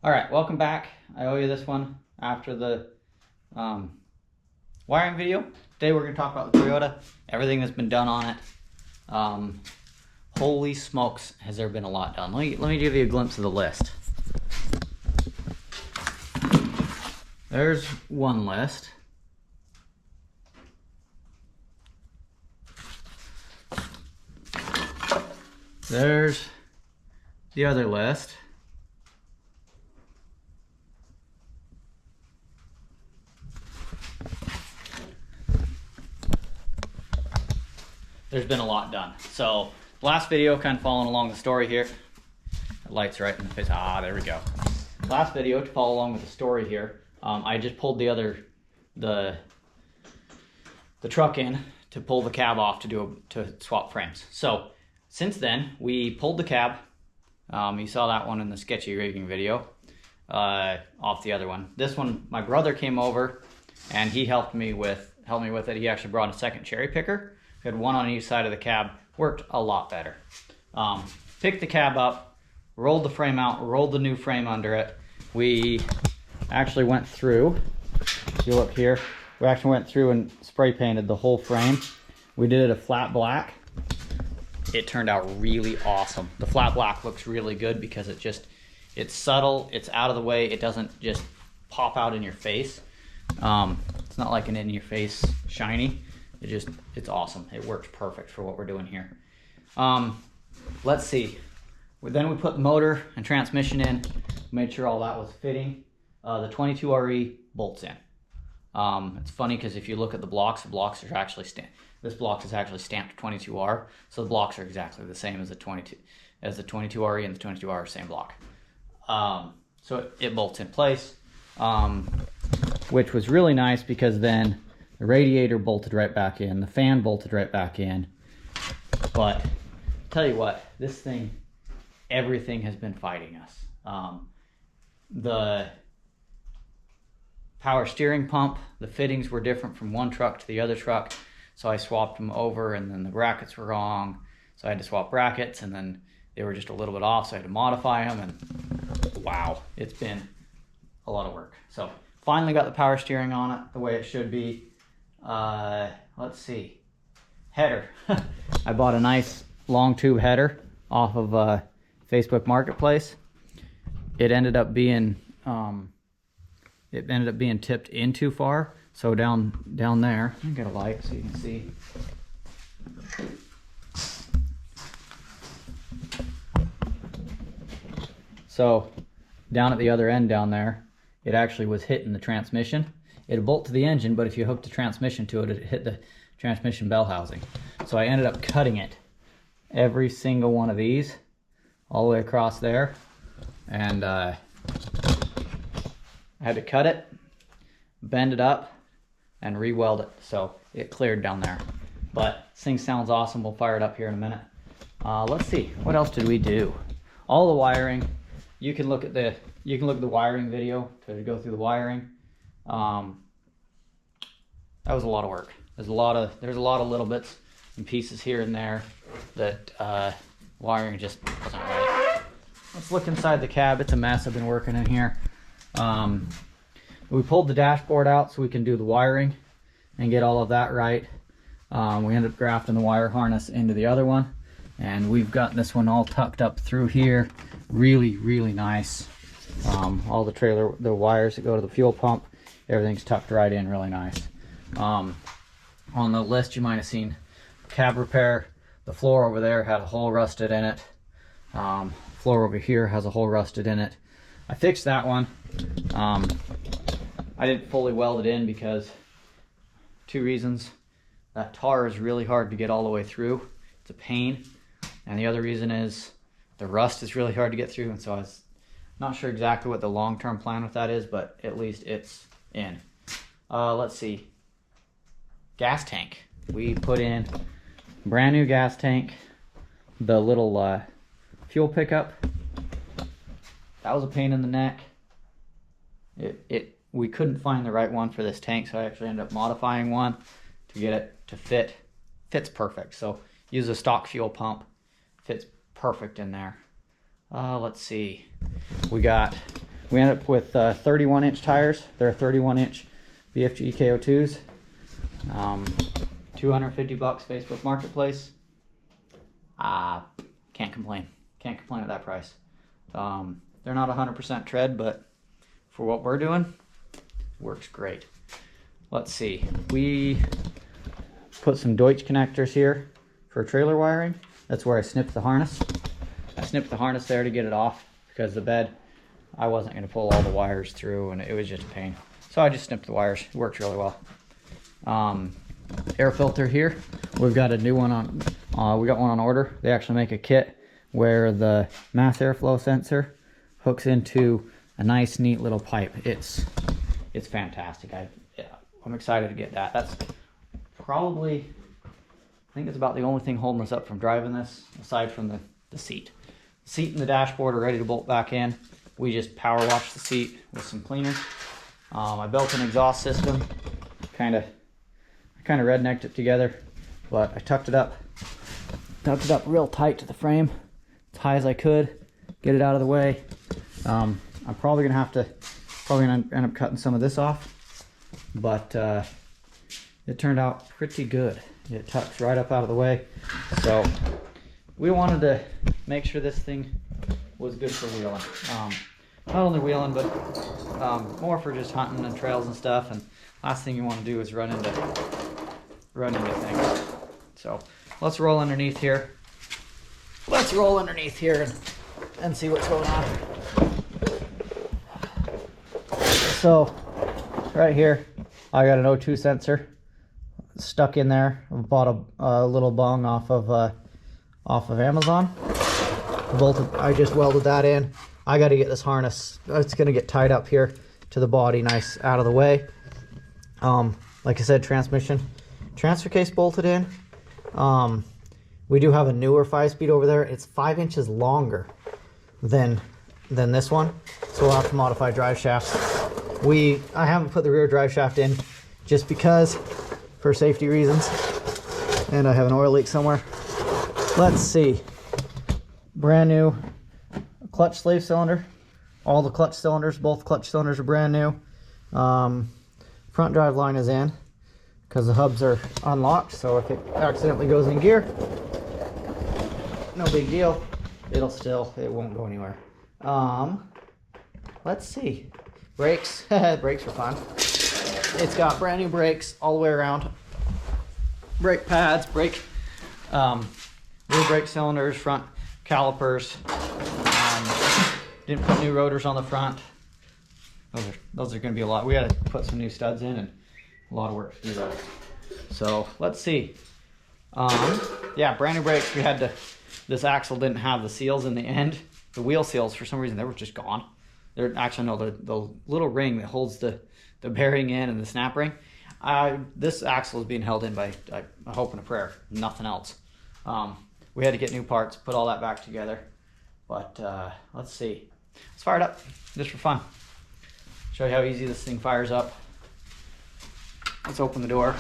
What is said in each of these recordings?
All right, welcome back. I owe you this one after the wiring video. Today we're going to talk about the Toyota, everything that's been done on it. Holy smokes, has there been a lot done. Let me give you a glimpse of the list. There's one list. There's the other list. There's been a lot done. So last video, kind of following along the story here. The light's right in the face. Ah, there we go. Last video, to follow along with the story here, I just pulled the truck in to pull the cab off to swap frames. So since then, we pulled the cab. You saw that one in the sketchy rigging video off the other one. This one, my brother came over and he helped me with it. He actually brought a second cherry picker. We had one on each side of the cab. Worked a lot better. Picked the cab up, rolled the frame out, rolled the new frame under it. We actually went through, if you look here, we actually went through and spray painted the whole frame. We did it a flat black. It turned out really awesome. The flat black looks really good because it's subtle, it's out of the way, it doesn't just pop out in your face. It's not like an in-your-face shiny. It's awesome. It works perfect for what we're doing here. Let's see. Then we put the motor and transmission in, made sure all that was fitting. The 22RE bolts in. It's funny because if you look at the blocks are actually this block is actually stamped 22R, so the blocks are exactly the same as the 22RE and the 22R, same block. So it bolts in place, which was really nice because then the radiator bolted right back in, the fan bolted right back in. But tell you what, this thing, everything has been fighting us. The power steering pump, the fittings were different from one truck to the other truck, so I swapped them over, and then the brackets were wrong, so I had to swap brackets, and then they were just a little bit off, so I had to modify them, and wow, it's been a lot of work. So finally got the power steering on it the way it should be. Let's see, header. I bought a nice long tube header off of Facebook Marketplace. It ended up being tipped in too far, so down there, let me get a light so you can see. So down at the other end down there, it actually was hitting the transmission. It'd bolt to the engine, but if you hooked the transmission to it, it hit the transmission bell housing. So I ended up cutting it, every single one of these, all the way across there, and I had to cut it, bend it up, and re-weld it, so it cleared down there. But this thing sounds awesome. We'll fire it up here in a minute. Let's see, what else did we do? All the wiring. You can look at the wiring video to go through the wiring. That was a lot of work. There's a lot of little bits and pieces here and there that wiring just wasn't right. Let's look inside the cab. It's a mess. I've been working in here. We pulled the dashboard out so we can do the wiring and get all of that right. We ended up grafting the wire harness into the other one, and we've got this one all tucked up through here. Really, really nice. All the wires that go to the fuel pump, everything's tucked right in really nice. On the list you might have seen cab repair. The floor over there had a hole rusted in it. Floor over here has a hole rusted in it. I fixed that one. I didn't fully weld it in because two reasons. That tar is really hard to get all the way through. It's a pain. And the other reason is the rust is really hard to get through, and so I was not sure exactly what the long-term plan with that is, but at least it's in. Let's see. Gas tank. We put in brand new gas tank. The little fuel pickup. That was a pain in the neck. We couldn't find the right one for this tank, so I actually ended up modifying one to get it to fit. Fits perfect. So use a stock fuel pump. Fits perfect in there. Let's see. We got We ended up with 31-inch tires. They're 31-inch BFG KO2s. $250 Facebook Marketplace. Can't complain. Can't complain at that price. They're not 100% tread, but for what we're doing, works great. Let's see. We put some Deutsch connectors here for trailer wiring. That's where I snipped the harness. I snipped the harness there to get it off because the bed, I wasn't going to pull all the wires through and it was just a pain. So I just snipped the wires. It worked really well. Air filter here. We've got a new one on, we got one on order. They actually make a kit where the mass airflow sensor hooks into a nice, neat little pipe. It's fantastic. I'm excited to get that. That's probably, I think it's about the only thing holding us up from driving this, aside from the seat. The seat and the dashboard are ready to bolt back in. We just power wash the seat with some cleaner. I built an exhaust system. I kind of rednecked it together, but I tucked it up real tight to the frame, as high as I could, get it out of the way. I'm probably gonna end up cutting some of this off, but it turned out pretty good. It tucks right up out of the way. So we wanted to make sure this thing was good for wheeling. Not only wheeling, but more for just hunting and trails and stuff. And last thing you want to do is run into things. So let's roll underneath here. Let's roll underneath here and see what's going on. So right here, I got an O2 sensor stuck in there. I bought a little bung off of Amazon. I just welded that in. I got to get this harness. It's going to get tied up here to the body, nice out of the way. Like I said, transfer case bolted in. We do have a newer 5-speed over there. It's 5 inches longer than this one, so we'll have to modify drive shafts. I haven't put the rear drive shaft in just because, for safety reasons, and I have an oil leak somewhere. Let's see. Brand new clutch slave cylinder. All the clutch cylinders, both clutch cylinders are brand new. Front drive line is in because the hubs are unlocked, so if it accidentally goes in gear, no big deal. It won't go anywhere. Let's see. Brakes. Brakes are fun. It's got brand new brakes all the way around. Brake pads, rear brake cylinders, front calipers. Didn't put new rotors on the front. Those are going to be a lot. We got to put some new studs in and a lot of work to do that. So let's see. Yeah, brand new brakes. This axle didn't have the seals in the end. The wheel seals, for some reason, they were just gone. They're actually, no, the little ring that holds the bearing in and the snap ring. This axle is being held in by a hope and a prayer, nothing else. We had to get new parts, put all that back together. But let's see. Let's fire it up, just for fun. Show you how easy this thing fires up. Let's open the door.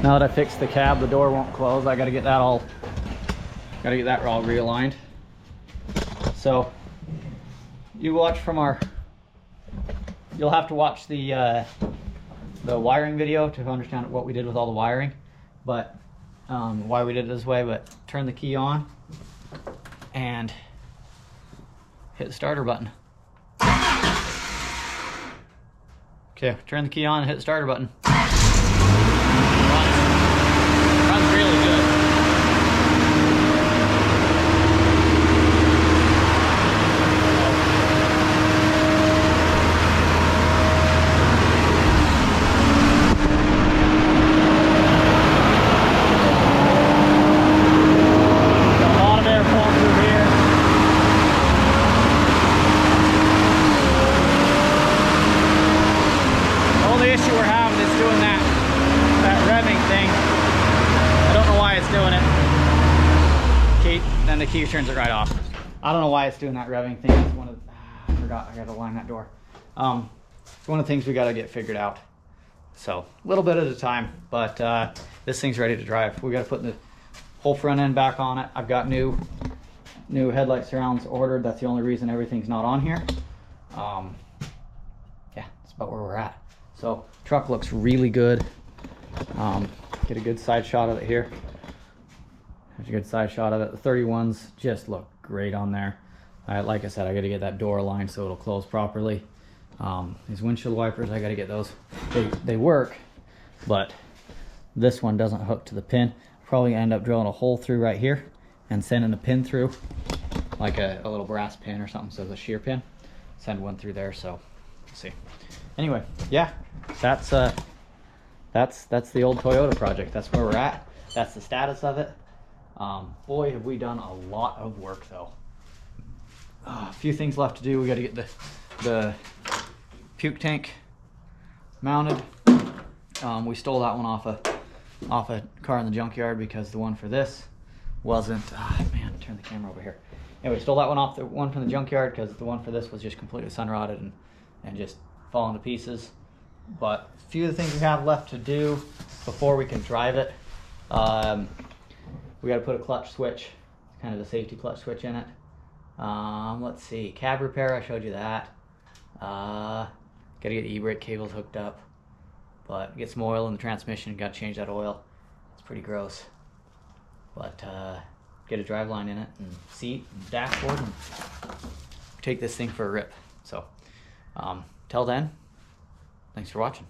Now that I fixed the cab, the door won't close. I gotta get that all realigned. So you'll have to watch the wiring video to understand what we did with all the wiring, but why we did it this way. But turn the key on and hit the starter button. Okay, turn the key on and hit the starter button. Runs really good. Then the key turns it right off. I don't know why it's doing that revving thing. It's one of I forgot, I gotta line that door. It's one of the things we gotta get figured out. So a little bit at a time, but this thing's ready to drive. We gotta put the whole front end back on it. I've got new headlight surrounds ordered. That's the only reason everything's not on here. Yeah, that's about where we're at. So truck looks really good. Get a good side shot of it here. There's a good side shot of it. The 31s just look great on there. Like I said, I got to get that door aligned so it'll close properly. These windshield wipers, I got to get those. They work, but this one doesn't hook to the pin. Probably gonna end up drilling a hole through right here and sending a pin through, like a little brass pin or something, so the shear pin. Send one through there. So let's see. Anyway, yeah, that's the old Toyota project. That's where we're at. That's the status of it. Boy, have we done a lot of work though. A few things left to do. We got to get the puke tank mounted. We stole that one off a car in the junkyard because the one for this wasn't. Man, turn the camera over here. Anyway, stole that one off the one from the junkyard because the one for this was just completely sun rotted and just falling to pieces. But a few of the things we have left to do before we can drive it. We got to put a clutch switch, kind of a safety clutch switch in it. Let's see, cab repair, I showed you that. Got to get the e-brake cables hooked up, but get some oil in the transmission. Got to change that oil. It's pretty gross, but get a driveline in it and seat and dashboard and take this thing for a rip. So till then, thanks for watching.